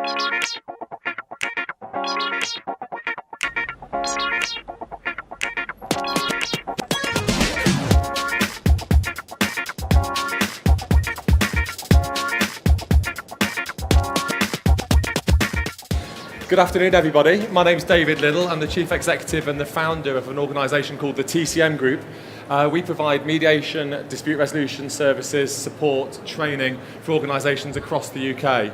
Good afternoon, everybody. My name's David Liddle. I'm the Chief Executive and the founder of an organisation called the TCM Group. We provide mediation, dispute resolution services, support, training for organisations across the UK.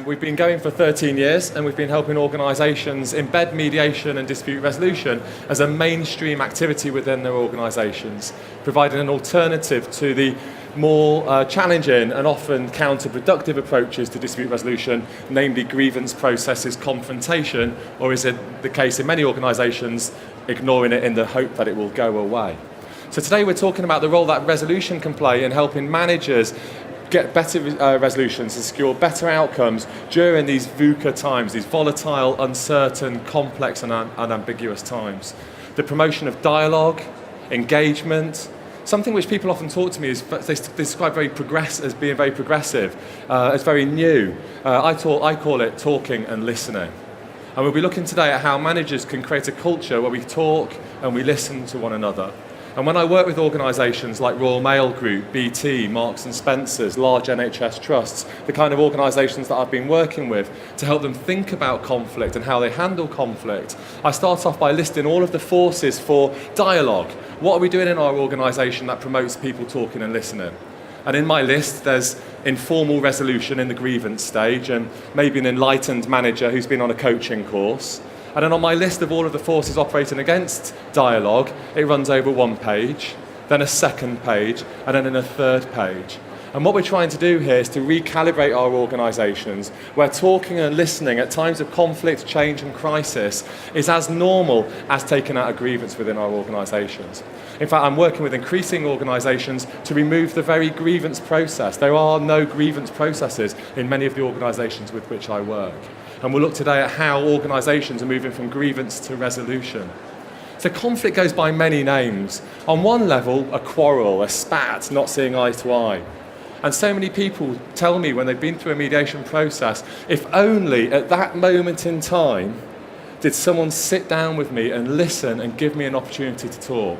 We've been going for 13 years and we've been helping organisations embed mediation and dispute resolution as a mainstream activity within their organisations, providing an alternative to the more challenging and often counterproductive approaches to dispute resolution, namely grievance processes, confrontation, or is it the case in many organisations, ignoring it in the hope that it will go away. So today we're talking about the role that resolution can play in helping managers get better resolutions and secure better outcomes during these VUCA times, these volatile, uncertain, complex and ambiguous times. The promotion of dialogue, engagement, something which people often talk to me is they describe as being very progressive, as very new. I call it talking and listening. And we'll be looking today at how managers can create a culture where we talk and we listen to one another. And when I work with organisations like Royal Mail Group, BT, Marks and Spencer's, large NHS trusts, the kind of organisations that I've been working with to help them think about conflict and how they handle conflict, I start off by listing all of the forces for dialogue. What are we doing in our organisation that promotes people talking and listening? And in my list, there's informal resolution in the grievance stage and maybe an enlightened manager who's been on a coaching course. And then on my list of all of the forces operating against dialogue, it runs over one page, then a second page, and then a third page. And what we're trying to do here is to recalibrate our organisations where talking and listening at times of conflict, change and crisis is as normal as taking out a grievance within our organisations. In fact, I'm working with increasing organisations to remove the very grievance process. There are no grievance processes in many of the organisations with which I work. And we'll look today at how organisations are moving from grievance to resolution. So conflict goes by many names. On one level, a quarrel, a spat, not seeing eye to eye. And so many people tell me when they've been through a mediation process, if only at that moment in time did someone sit down with me and listen and give me an opportunity to talk.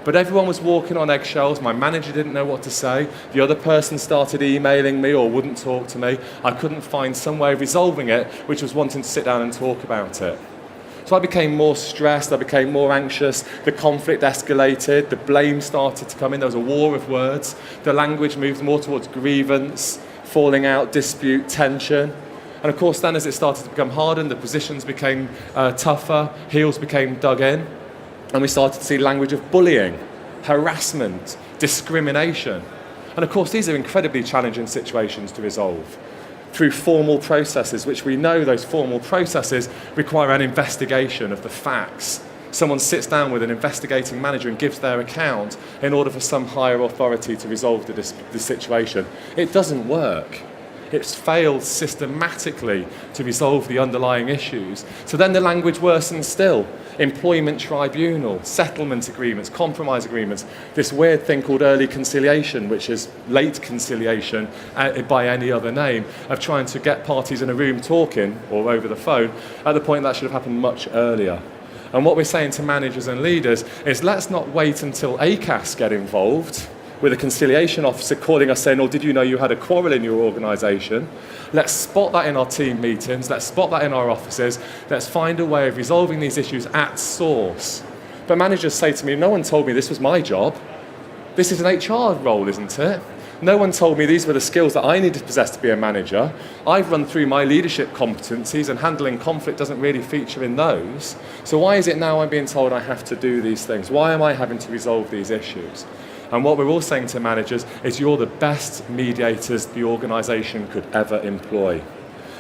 But everyone was walking on eggshells, my manager didn't know what to say, the other person started emailing me or wouldn't talk to me. I couldn't find some way of resolving it, which was wanting to sit down and talk about it. So I became more stressed, I became more anxious, the conflict escalated, the blame started to come in, there was a war of words, the language moved more towards grievance, falling out, dispute, tension. And of course then as it started to become hardened, the positions became tougher, heels became dug in. And we started to see language of bullying, harassment, discrimination. And of course, these are incredibly challenging situations to resolve through formal processes, which we know those formal processes require an investigation of the facts. Someone sits down with an investigating manager and gives their account in order for some higher authority to resolve the situation. It doesn't work. It's failed systematically to resolve the underlying issues. So then the language worsens still. Employment tribunal, settlement agreements, compromise agreements, this weird thing called early conciliation, which is late conciliation by any other name, of trying to get parties in a room talking or over the phone at the point that should have happened much earlier. And what we're saying to managers and leaders is let's not wait until ACAS get involved with a conciliation officer calling us saying, oh, did you know you had a quarrel in your organisation? Let's spot that in our team meetings, let's spot that in our offices, let's find a way of resolving these issues at source. But managers say to me, no one told me this was my job. This is an HR role, isn't it? No one told me these were the skills that I needed to possess to be a manager. I've run through my leadership competencies and handling conflict doesn't really feature in those. So why is it now I'm being told I have to do these things? Why am I having to resolve these issues? And what we're all saying to managers is you're the best mediators the organisation could ever employ.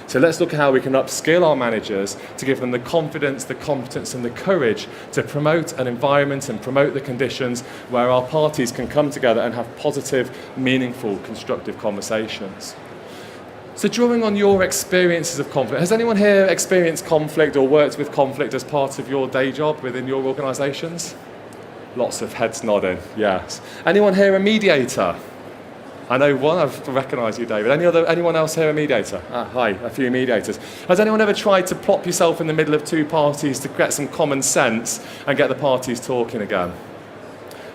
So let's look at how we can upskill our managers to give them the confidence, the competence and the courage to promote an environment and promote the conditions where our parties can come together and have positive, meaningful, constructive conversations. So drawing on your experiences of conflict, has anyone here experienced conflict or worked with conflict as part of your day job within your organisations? Lots of heads nodding, yes. Anyone here a mediator? I know one, I've recognised you, David. Anyone else here a mediator? Hi, a few mediators. Has anyone ever tried to plop yourself in the middle of two parties to get some common sense and get the parties talking again?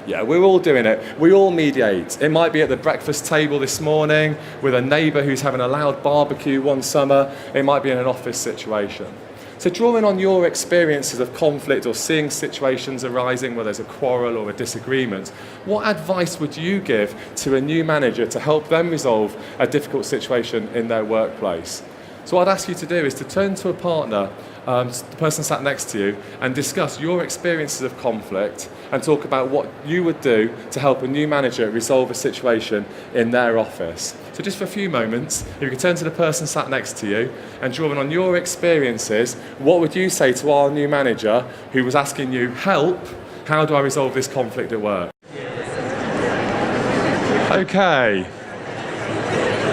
Yeah, we're all doing it. We all mediate. It might be at the breakfast table this morning with a neighbour who's having a loud barbecue one summer. It might be in an office situation. So drawing on your experiences of conflict or seeing situations arising where there's a quarrel or a disagreement, what advice would you give to a new manager to help them resolve a difficult situation in their workplace? So what I'd ask you to do is to turn to a partner, the person sat next to you, and discuss your experiences of conflict and talk about what you would do to help a new manager resolve a situation in their office. So just for a few moments, if you could turn to the person sat next to you and drawing on your experiences, what would you say to our new manager who was asking you, help, how do I resolve this conflict at work? Okay.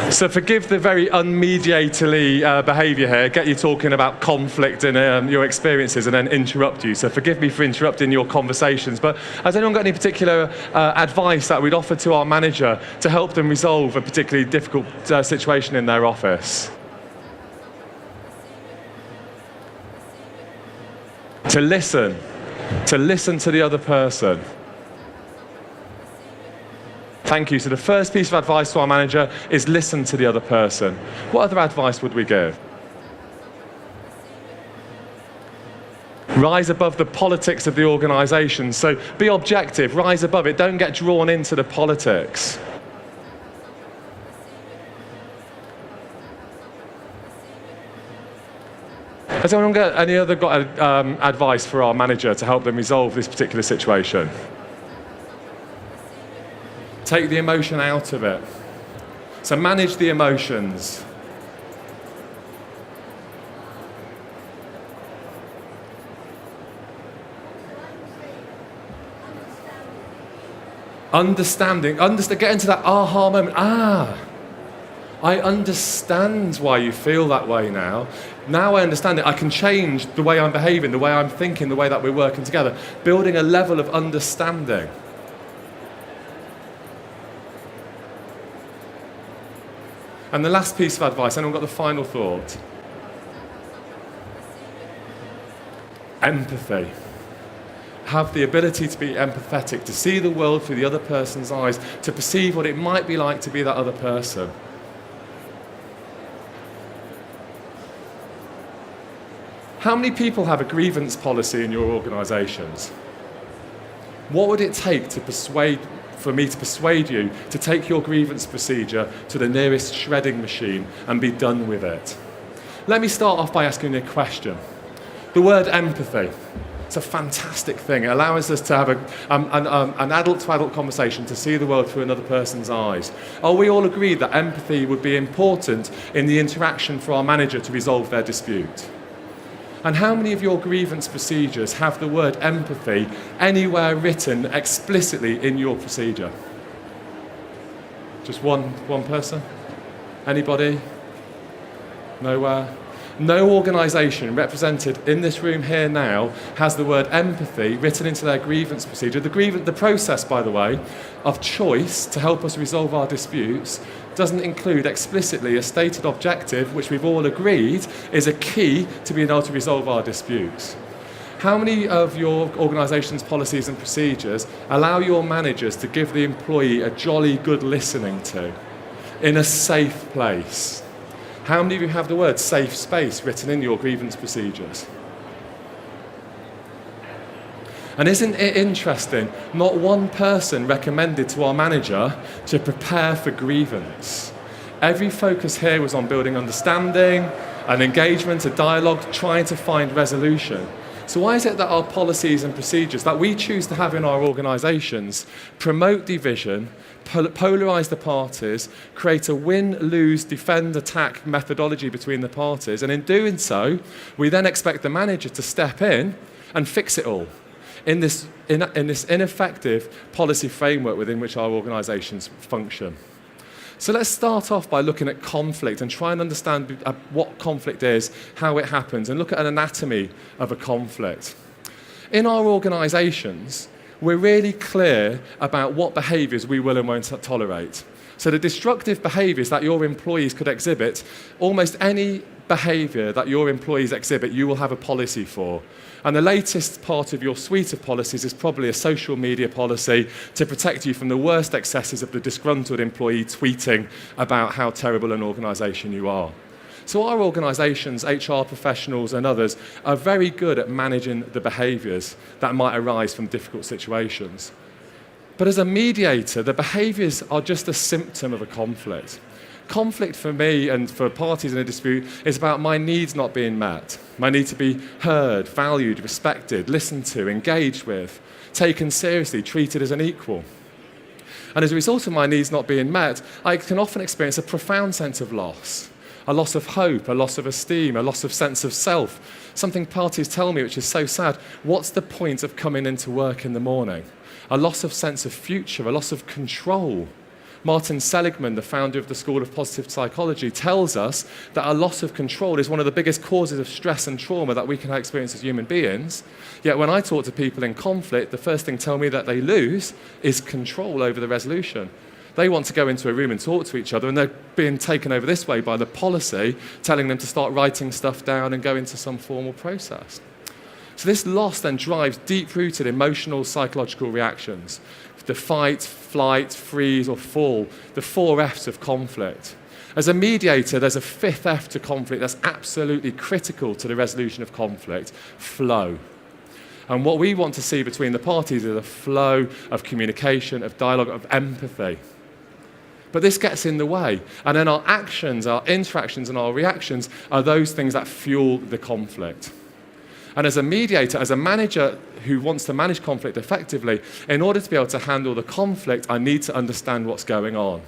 So forgive the very unmediatorly behaviour here, get you talking about conflict and your experiences and then interrupt you. So forgive me for interrupting your conversations. But has anyone got any particular advice that we'd offer to our manager to help them resolve a particularly difficult situation in their office? To listen to the other person. Thank you. So the first piece of advice to our manager is listen to the other person. What other advice would we give? Rise above the politics of the organisation. So be objective, rise above it. Don't get drawn into the politics. Has anyone got advice for our manager to help them resolve this particular situation? Take the emotion out of it. So manage the emotions. Understanding, get into that aha moment. I understand why you feel that way now. Now I understand it. I can change the way I'm behaving, the way I'm thinking, the way that we're working together. Building a level of understanding. And the last piece of advice, anyone got the final thought? Empathy. Have the ability to be empathetic, to see the world through the other person's eyes, to perceive what it might be like to be that other person. How many people have a grievance policy in your organisations? What would it take for me to persuade you to take your grievance procedure to the nearest shredding machine and be done with it? Let me start off by asking you a question. The word empathy, it's a fantastic thing. It allows us to have an adult-to-adult conversation, to see the world through another person's eyes. Are we all agreed that empathy would be important in the interaction for our manager to resolve their dispute? And how many of your grievance procedures have the word empathy anywhere written explicitly in your procedure? Just one person? Anybody? Nowhere? No organisation represented in this room here now has the word empathy written into their grievance procedure. The process, by the way, of choice to help us resolve our disputes doesn't include explicitly a stated objective, which we've all agreed is a key to being able to resolve our disputes. How many of your organisation's policies and procedures allow your managers to give the employee a jolly good listening to in a safe place? How many of you have the word safe space written in your grievance procedures? And isn't it interesting, not one person recommended to our manager to prepare for grievance. Every focus here was on building understanding, an engagement, a dialogue, trying to find resolution. So why is it that our policies and procedures that we choose to have in our organisations promote division, polarise the parties, create a win, lose, defend, attack methodology between the parties, and in doing so, we then expect the manager to step in and fix it all in this ineffective policy framework within which our organisations function? So let's start off by looking at conflict and try and understand what conflict is, how it happens, and look at an anatomy of a conflict. In our organisations, we're really clear about what behaviours we will and won't tolerate. So the destructive behaviours that your employees could exhibit, almost any behaviour that your employees exhibit, you will have a policy for. And the latest part of your suite of policies is probably a social media policy to protect you from the worst excesses of the disgruntled employee tweeting about how terrible an organisation you are. So our organisations, HR professionals and others, are very good at managing the behaviours that might arise from difficult situations. But as a mediator, the behaviours are just a symptom of a conflict. Conflict for me and for parties in a dispute is about my needs not being met. My need to be heard, valued, respected, listened to, engaged with, taken seriously, treated as an equal. And as a result of my needs not being met, I can often experience a profound sense of loss. A loss of hope, a loss of esteem, a loss of sense of self. Something parties tell me which is so sad. What's the point of coming into work in the morning? A loss of sense of future, a loss of control. Martin Seligman, the founder of the School of Positive Psychology, tells us that a loss of control is one of the biggest causes of stress and trauma that we can experience as human beings. Yet when I talk to people in conflict, the first thing tell me that they lose is control over the resolution. They want to go into a room and talk to each other, and they're being taken over this way by the policy, telling them to start writing stuff down and go into some formal process. So this loss then drives deep-rooted emotional, psychological reactions. The fight, flight, freeze, or fall, the 4 F's of conflict. As a mediator, there's a 5th F to conflict that's absolutely critical to the resolution of conflict: flow. And what we want to see between the parties is a flow of communication, of dialogue, of empathy. But this gets in the way. And then our actions, our interactions, and our reactions are those things that fuel the conflict. And as a mediator, as a manager who wants to manage conflict effectively, in order to be able to handle the conflict, I need to understand what's going on.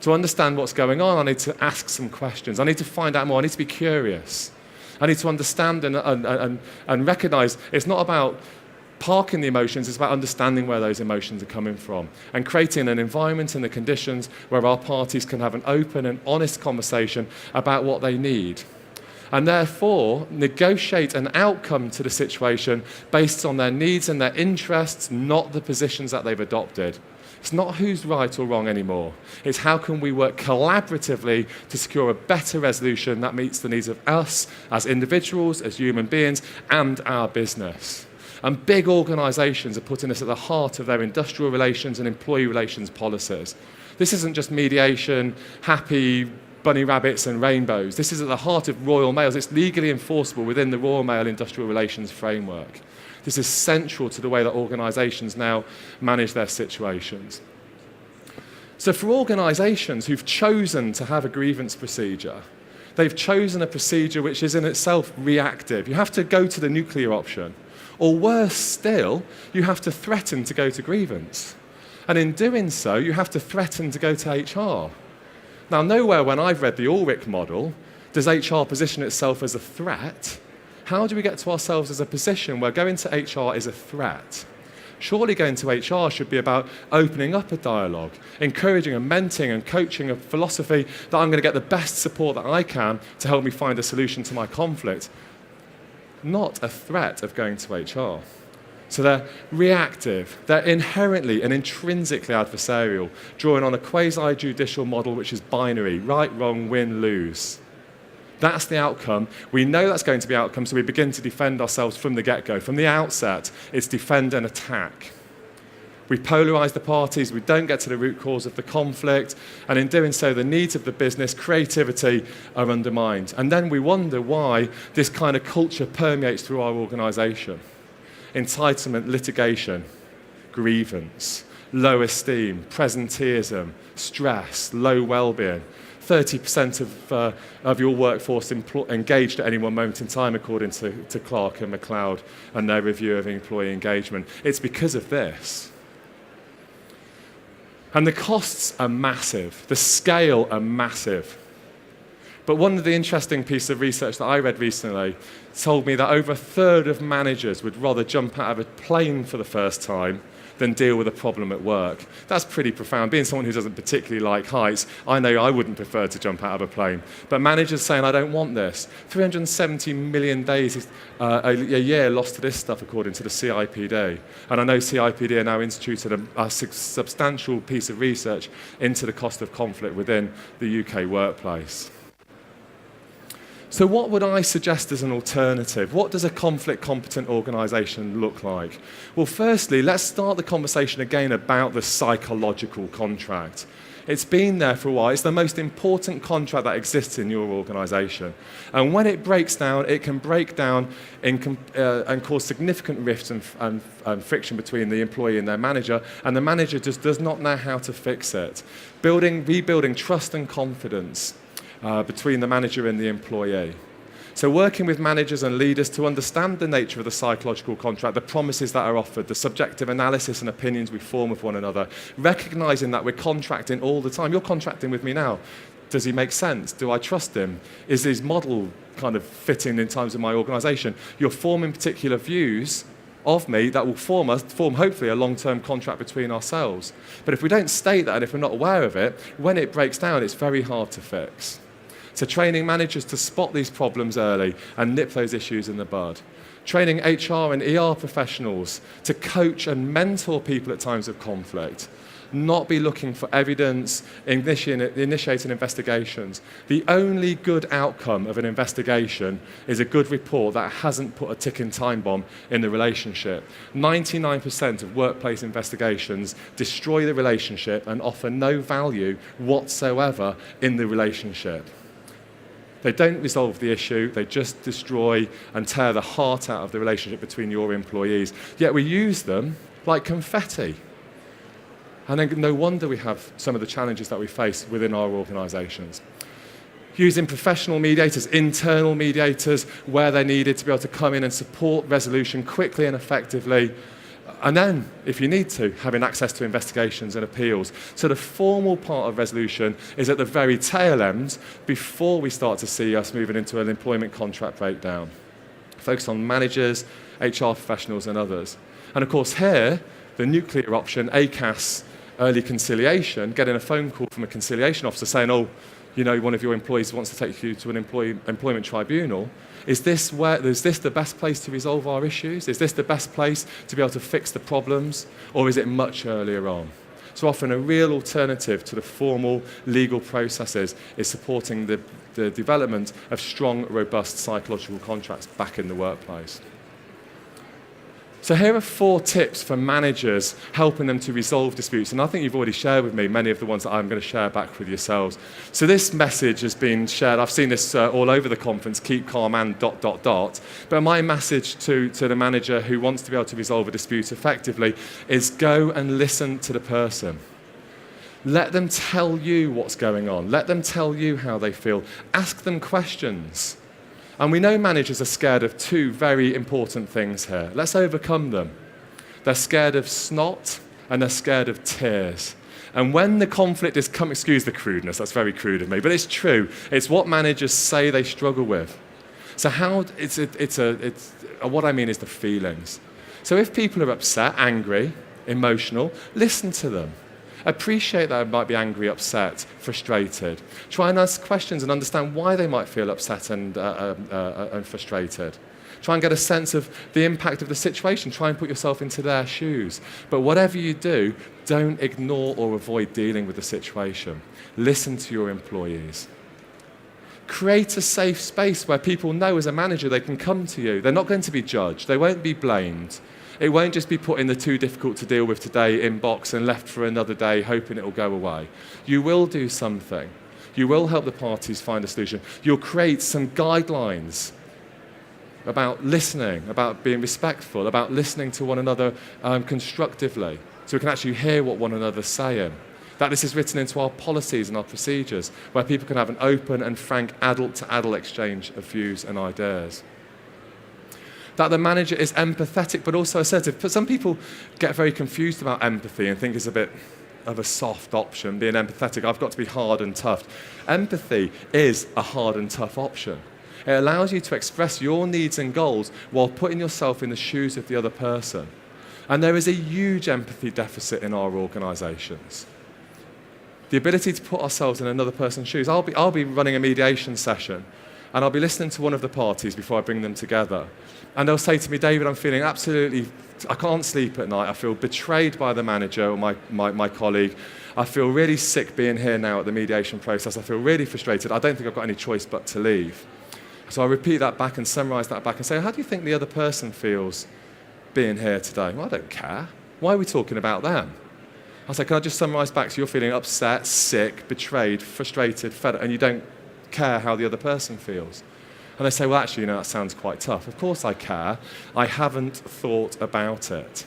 To understand what's going on, I need to ask some questions. I need to find out more. I need to be curious. I need to understand and recognize it's not about parking the emotions, it's about understanding where those emotions are coming from and creating an environment and the conditions where our parties can have an open and honest conversation about what they need. And therefore, negotiate an outcome to the situation based on their needs and their interests, not the positions that they've adopted. It's not who's right or wrong anymore. It's how can we work collaboratively to secure a better resolution that meets the needs of us as individuals, as human beings, and our business. And big organisations are putting this at the heart of their industrial relations and employee relations policies. This isn't just mediation, happy bunny rabbits and rainbows. This is at the heart of Royal Mails. It's legally enforceable within the Royal Mail industrial relations framework. This is central to the way that organisations now manage their situations. So for organisations who've chosen to have a grievance procedure, they've chosen a procedure which is in itself reactive. You have to go to the nuclear option. Or worse still, you have to threaten to go to grievance. And in doing so, you have to threaten to go to HR. Now, nowhere when I've read the Ulrich model does HR position itself as a threat. How do we get to ourselves as a position where going to HR is a threat? Surely going to HR should be about opening up a dialogue, encouraging and mentoring and coaching a philosophy that I'm going to get the best support that I can to help me find a solution to my conflict, not a threat of going to HR. So they're reactive, they're inherently and intrinsically adversarial, drawing on a quasi-judicial model which is binary, right, wrong, win, lose. That's the outcome. We know that's going to be outcome, so we begin to defend ourselves from the get-go. From the outset, it's defend and attack. We polarise the parties, we don't get to the root cause of the conflict, and in doing so, the needs of the business, creativity are undermined. And then we wonder why this kind of culture permeates through our organisation. Entitlement, litigation, grievance, low esteem, presenteeism, stress, low well-being. 30% of your workforce engaged at any one moment in time, according to Clark and McLeod and their review of employee engagement. It's because of this. And the costs are massive. The scale are massive. But one of the interesting pieces of research that I read recently told me that over a third of managers would rather jump out of a plane for the first time than deal with a problem at work. That's pretty profound. Being someone who doesn't particularly like heights, I know I wouldn't prefer to jump out of a plane. But managers saying, I don't want this. 370 million days a year lost to this stuff, according to the CIPD. And I know CIPD are now instituted a substantial piece of research into the cost of conflict within the UK workplace. So what would I suggest as an alternative? What does a conflict-competent organisation look like? Well, firstly, let's start the conversation again about the psychological contract. It's been there for a while. It's the most important contract that exists in your organisation. And when it breaks down, it can break down and cause significant rifts and friction between the employee and their manager, and the manager just does not know how to fix it. Rebuilding trust and confidence between the manager and the employee. So working with managers and leaders to understand the nature of the psychological contract, the promises that are offered, the subjective analysis and opinions we form with one another, recognising that we're contracting all the time. You're contracting with me now. Does he make sense? Do I trust him? Is his model kind of fitting in terms of my organisation? You're forming particular views of me that will form hopefully a long-term contract between ourselves. But if we don't state that and if we're not aware of it, when it breaks down, it's very hard to fix. So training managers to spot these problems early and nip those issues in the bud. Training HR and ER professionals to coach and mentor people at times of conflict. Not be looking for evidence, initiating investigations. The only good outcome of an investigation is a good report that hasn't put a ticking time bomb in the relationship. 99% of workplace investigations destroy the relationship and offer no value whatsoever in the relationship. They don't resolve the issue, they just destroy and tear the heart out of the relationship between your employees. Yet we use them like confetti. And then no wonder we have some of the challenges that we face within our organisations. Using professional mediators, internal mediators, where they're needed to be able to come in and support resolution quickly and effectively. And then, if you need to, having access to investigations and appeals. So the formal part of resolution is at the very tail end before we start to see us moving into an employment contract breakdown. Focus on managers, HR professionals and others. And of course here, the nuclear option, ACAS, early conciliation, getting a phone call from a conciliation officer saying, oh, you know, one of your employees wants to take you to an employment tribunal. Is this the best place to resolve our issues? Is this the best place to be able to fix the problems? Or is it much earlier on? So often a real alternative to the formal legal processes is supporting the development of strong, robust psychological contracts back in the workplace. So here are 4 tips for managers helping them to resolve disputes. And I think you've already shared with me many of the ones that I'm going to share back with yourselves. So this message has been shared. I've seen this all over the conference, keep calm and ... But my message to the manager who wants to be able to resolve a dispute effectively is go and listen to the person. Let them tell you what's going on. Let them tell you how they feel. Ask them questions. And we know managers are scared of 2 very important things here. Let's overcome them. They're scared of snot and they're scared of tears. And when the conflict is coming, excuse the crudeness, that's very crude of me, but it's true. It's what managers say they struggle with. So what I mean is the feelings. So if people are upset, angry, emotional, listen to them. Appreciate that they might be angry, upset, frustrated. Try and ask questions and understand why they might feel upset and frustrated. Try and get a sense of the impact of the situation. Try and put yourself into their shoes. But whatever you do, don't ignore or avoid dealing with the situation. Listen to your employees. Create a safe space where people know as a manager they can come to you. They're not going to be judged. They won't be blamed. It won't just be put in the too difficult to deal with today inbox and left for another day hoping it will go away. You will do something. You will help the parties find a solution. You'll create some guidelines about listening, about being respectful, about listening to one another constructively so we can actually hear what one another's saying. That this is written into our policies and our procedures where people can have an open and frank adult-to-adult exchange of views and ideas. That the manager is empathetic but also assertive. But some people get very confused about empathy and think it's a bit of a soft option, being empathetic. I've got to be hard and tough. Empathy is a hard and tough option. It allows you to express your needs and goals while putting yourself in the shoes of the other person. And there is a huge empathy deficit in our organisations. The ability to put ourselves in another person's shoes. I'll be running a mediation session, and I'll be listening to one of the parties before I bring them together. And they'll say to me, David, I'm feeling absolutely, I can't sleep at night. I feel betrayed by the manager or my colleague. I feel really sick being here now at the mediation process. I feel really frustrated. I don't think I've got any choice but to leave. So I repeat that back and summarise that back and say, how do you think the other person feels being here today? Well, I don't care. Why are we talking about them? I say, can I just summarise back? So you're feeling upset, sick, betrayed, frustrated, fed up, and you don't care how the other person feels. And they say, well, actually, that sounds quite tough. Of course I care. I haven't thought about it.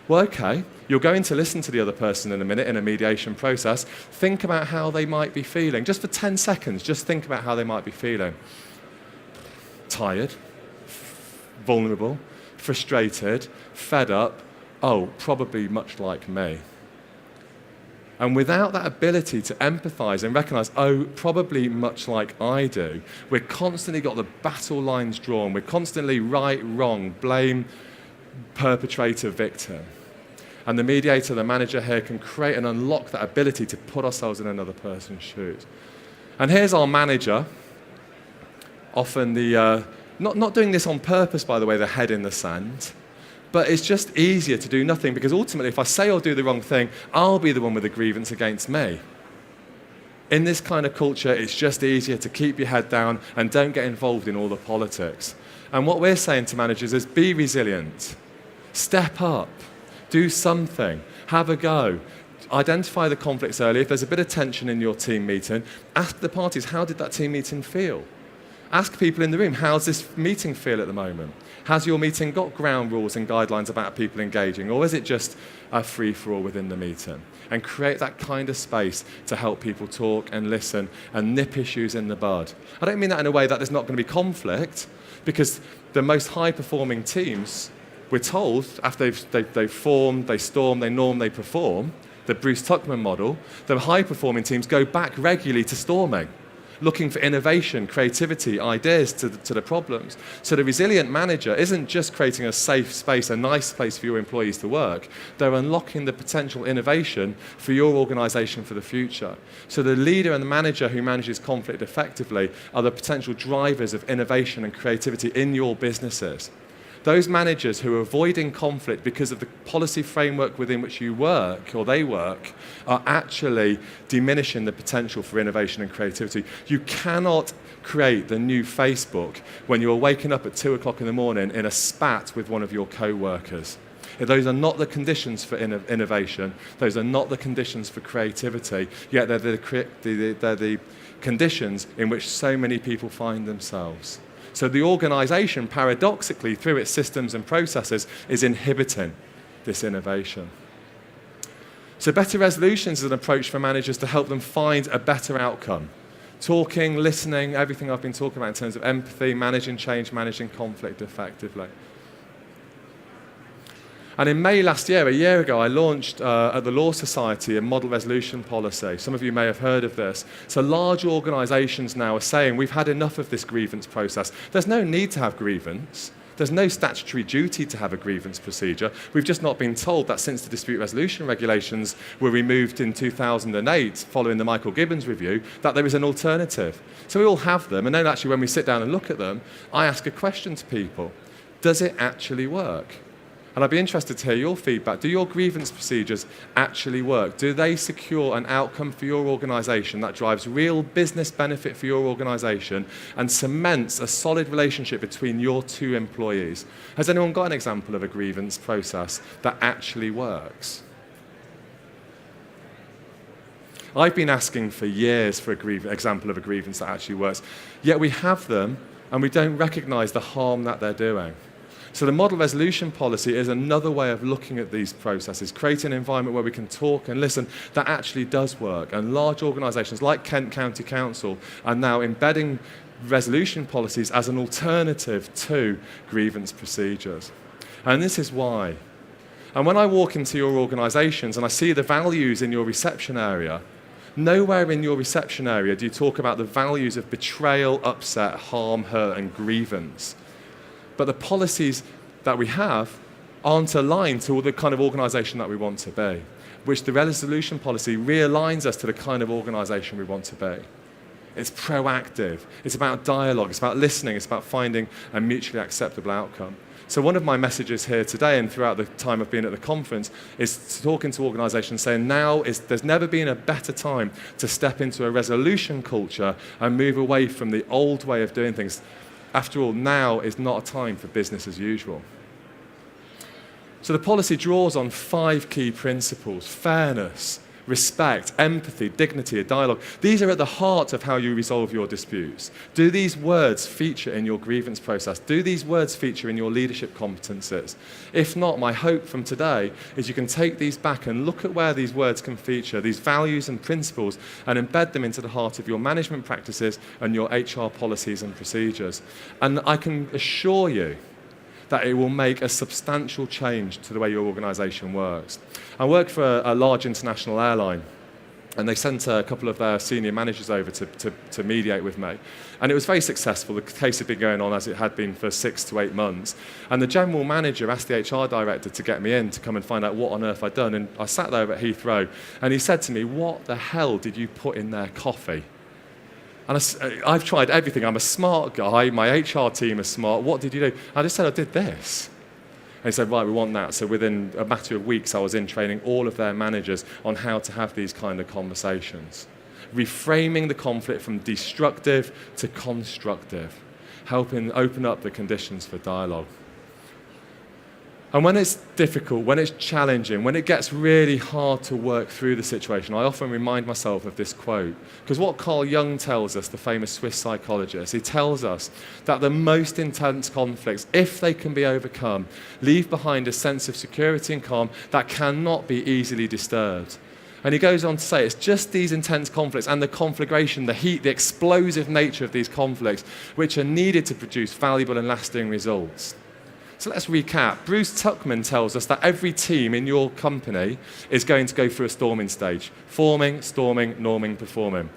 Well, okay, you're going to listen to the other person in a minute in a mediation process. Think about how they might be feeling. Just for 10 seconds, just think about how they might be feeling. Tired, vulnerable, frustrated, fed up, probably much like me. And without that ability to empathise and recognise, probably much like I do, we've constantly got the battle lines drawn. We're constantly right, wrong, blame, perpetrator, victim. And the mediator, the manager here, can create and unlock that ability to put ourselves in another person's shoes. And here's our manager, often not doing this on purpose, by the way, the head in the sand. But it's just easier to do nothing, because ultimately, if I say or do the wrong thing, I'll be the one with a grievance against me. In this kind of culture, it's just easier to keep your head down and don't get involved in all the politics. And what we're saying to managers is be resilient. Step up. Do something. Have a go. Identify the conflicts early. If there's a bit of tension in your team meeting, ask the parties, how did that team meeting feel? Ask people in the room, how's this meeting feel at the moment? Has your meeting got ground rules and guidelines about people engaging, or is it just a free-for-all within the meeting? And create that kind of space to help people talk and listen and nip issues in the bud. I don't mean that in a way that there's not going to be conflict, because the most high-performing teams, we're told, after they've formed, they storm, they norm, they perform, the Bruce Tuckman model, the high-performing teams go back regularly to storming, looking for innovation, creativity, ideas to the problems. So the resilient manager isn't just creating a safe space, a nice place for your employees to work. They're unlocking the potential innovation for your organisation for the future. So the leader and the manager who manages conflict effectively are the potential drivers of innovation and creativity in your businesses. Those managers who are avoiding conflict because of the policy framework within which you work, or they work, are actually diminishing the potential for innovation and creativity. You cannot create the new Facebook when you're waking up at 2 o'clock in the morning in a spat with one of your co-workers. Those are not the conditions for innovation. Those are not the conditions for creativity, yet they're the conditions in which so many people find themselves. So the organisation, paradoxically, through its systems and processes, is inhibiting this innovation. So better resolutions is an approach for managers to help them find a better outcome. Talking, listening, everything I've been talking about in terms of empathy, managing change, managing conflict effectively. And in May last year, a year ago, I launched at the Law Society a model resolution policy. Some of you may have heard of this. So large organisations now are saying, we've had enough of this grievance process. There's no need to have grievance. There's no statutory duty to have a grievance procedure. We've just not been told that since the dispute resolution regulations were removed in 2008, following the Michael Gibbons review, that there is an alternative. So we all have them, and then actually when we sit down and look at them, I ask a question to people. Does it actually work? And I'd be interested to hear your feedback. Do your grievance procedures actually work? Do they secure an outcome for your organisation that drives real business benefit for your organisation and cements a solid relationship between your two employees? Has anyone got an example of a grievance process that actually works? I've been asking for years for an example of a grievance that actually works, yet we have them and we don't recognise the harm that they're doing. So the model resolution policy is another way of looking at these processes, creating an environment where we can talk and listen that actually does work. And large organisations like Kent County Council are now embedding resolution policies as an alternative to grievance procedures. And this is why. And when I walk into your organisations and I see the values in your reception area, nowhere in your reception area do you talk about the values of betrayal, upset, harm, hurt, and grievance. But the policies that we have aren't aligned to the kind of organisation that we want to be, which the resolution policy realigns us to the kind of organisation we want to be. It's proactive, it's about dialogue, it's about listening, it's about finding a mutually acceptable outcome. So one of my messages here today and throughout the time I've been at the conference is talking to organisations saying there's never been a better time to step into a resolution culture and move away from the old way of doing things. After all, now is not a time for business as usual. So the policy draws on 5 key principles: fairness, respect, empathy, dignity, dialogue. These are at the heart of how you resolve your disputes. Do these words feature in your grievance process? Do these words feature in your leadership competences? If not, my hope from today is you can take these back and look at where these words can feature, these values and principles, and embed them into the heart of your management practices and your HR policies and procedures. And I can assure you that it will make a substantial change to the way your organisation works. I work for a large international airline, and they sent a couple of their senior managers over to mediate with me. And it was very successful. The case had been going on as it had been for 6 to 8 months. And the general manager asked the HR director to get me in to come and find out what on earth I'd done. And I sat there at Heathrow, and he said to me, "What the hell did you put in their coffee?" And I've tried everything. I'm a smart guy. My HR team is smart. What did you do? I just said, "I did this." And he said, "Right, we want that." So within a matter of weeks, I was in training all of their managers on how to have these kind of conversations. Reframing the conflict from destructive to constructive, helping open up the conditions for dialogue. And when it's difficult, when it's challenging, when it gets really hard to work through the situation, I often remind myself of this quote. Because what Carl Jung tells us, the famous Swiss psychologist, he tells us that the most intense conflicts, if they can be overcome, leave behind a sense of security and calm that cannot be easily disturbed. And he goes on to say it's just these intense conflicts and the conflagration, the heat, the explosive nature of these conflicts, which are needed to produce valuable and lasting results. So let's recap. Bruce Tuckman tells us that every team in your company is going to go through a storming stage. Forming, storming, norming, performing.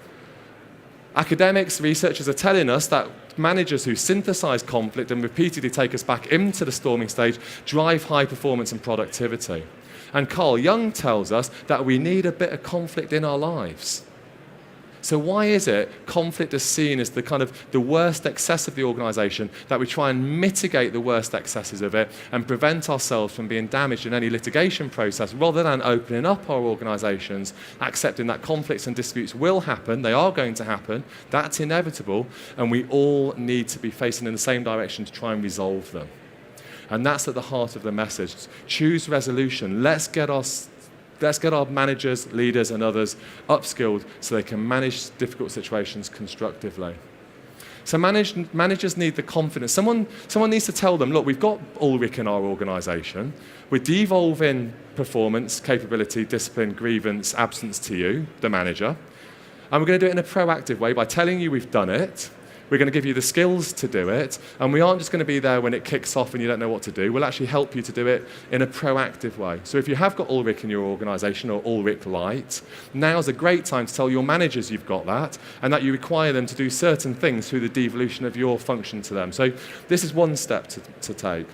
Academics, researchers are telling us that managers who synthesize conflict and repeatedly take us back into the storming stage drive high performance and productivity. And Carl Jung tells us that we need a bit of conflict in our lives. So why is it conflict is seen as the worst excess of the organisation, that we try and mitigate the worst excesses of it and prevent ourselves from being damaged in any litigation process, rather than opening up our organisations, accepting that conflicts and disputes will happen, they are going to happen, that's inevitable, and we all need to be facing in the same direction to try and resolve them. And that's at the heart of the message. Choose resolution. Let's get our managers, leaders, and others upskilled so they can manage difficult situations constructively. So managers need the confidence. Someone needs to tell them, look, we've got Ulrich in our organisation. We're devolving performance, capability, discipline, grievance, absence to you, the manager. And we're going to do it in a proactive way by telling you we've done it. We're going to give you the skills to do it, and we aren't just going to be there when it kicks off and you don't know what to do. We'll actually help you to do it in a proactive way. So if you have got Ulrich in your organisation, or Ulrich Light, now's a great time to tell your managers you've got that, and that you require them to do certain things through the devolution of your function to them. So this is one step to take.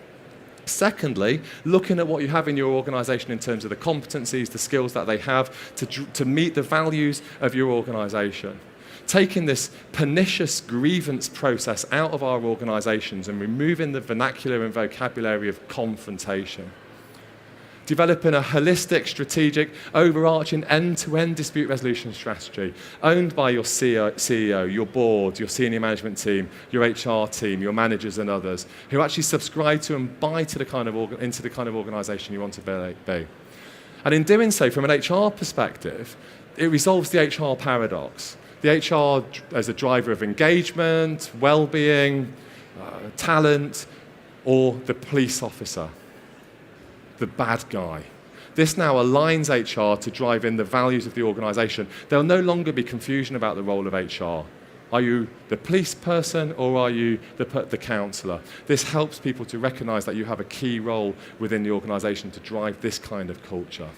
Secondly, looking at what you have in your organisation in terms of the competencies, the skills that they have to meet the values of your organisation. Taking this pernicious grievance process out of our organisations and removing the vernacular and vocabulary of confrontation. Developing a holistic, strategic, overarching end-to-end dispute resolution strategy owned by your CEO, your board, your senior management team, your HR team, your managers and others, who actually subscribe to and buy into the kind of organisation you want to be. And in doing so, from an HR perspective, it resolves the HR paradox. The HR as a driver of engagement, well-being, talent, or the police officer, the bad guy. This now aligns HR to drive in the values of the organisation. There'll no longer be confusion about the role of HR. Are you the police person or are you the counsellor? This helps people to recognise that you have a key role within the organisation to drive this kind of culture.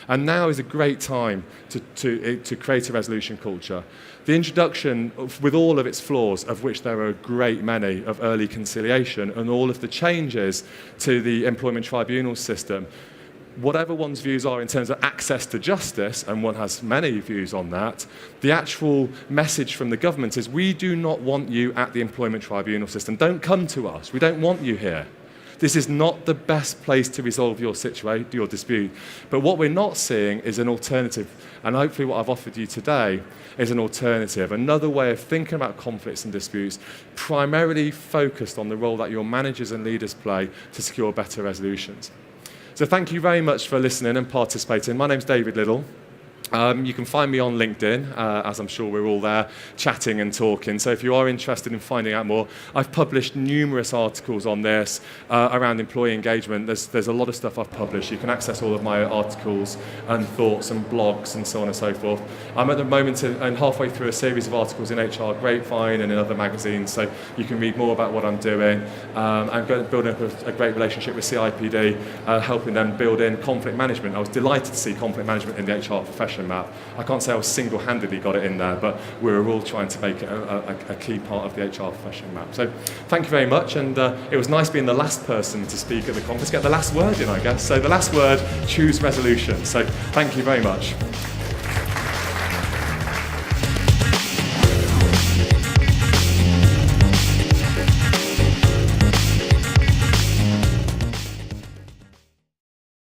And now is a great time to create a resolution culture. The introduction, with all of its flaws, of which there are a great many, of early conciliation and all of the changes to the employment tribunal system, whatever one's views are in terms of access to justice, and one has many views on that, the actual message from the government is we do not want you at the employment tribunal system. Don't come to us. We don't want you here. This is not the best place to resolve your situation, your dispute. But what we're not seeing is an alternative, and hopefully what I've offered you today is an alternative, another way of thinking about conflicts and disputes, primarily focused on the role that your managers and leaders play to secure better resolutions. So thank you very much for listening and participating. My name's David Liddle. You can find me on LinkedIn, as I'm sure we're all there, chatting and talking. So if you are interested in finding out more, I've published numerous articles on this around employee engagement. There's a lot of stuff I've published. You can access all of my articles and thoughts and blogs and so on and so forth. I'm at the moment and halfway through a series of articles in HR Grapevine and in other magazines, so you can read more about what I'm doing. I'm building up a great relationship with CIPD, helping them build in conflict management. I was delighted to see conflict management in the HR profession map. I can't say I single-handedly got it in there, but we were all trying to make it a key part of the HR profession map. So thank you very much, and it was nice being the last person to speak at the conference, get the last word in, I guess. So the last word, choose resolution. So thank you very much.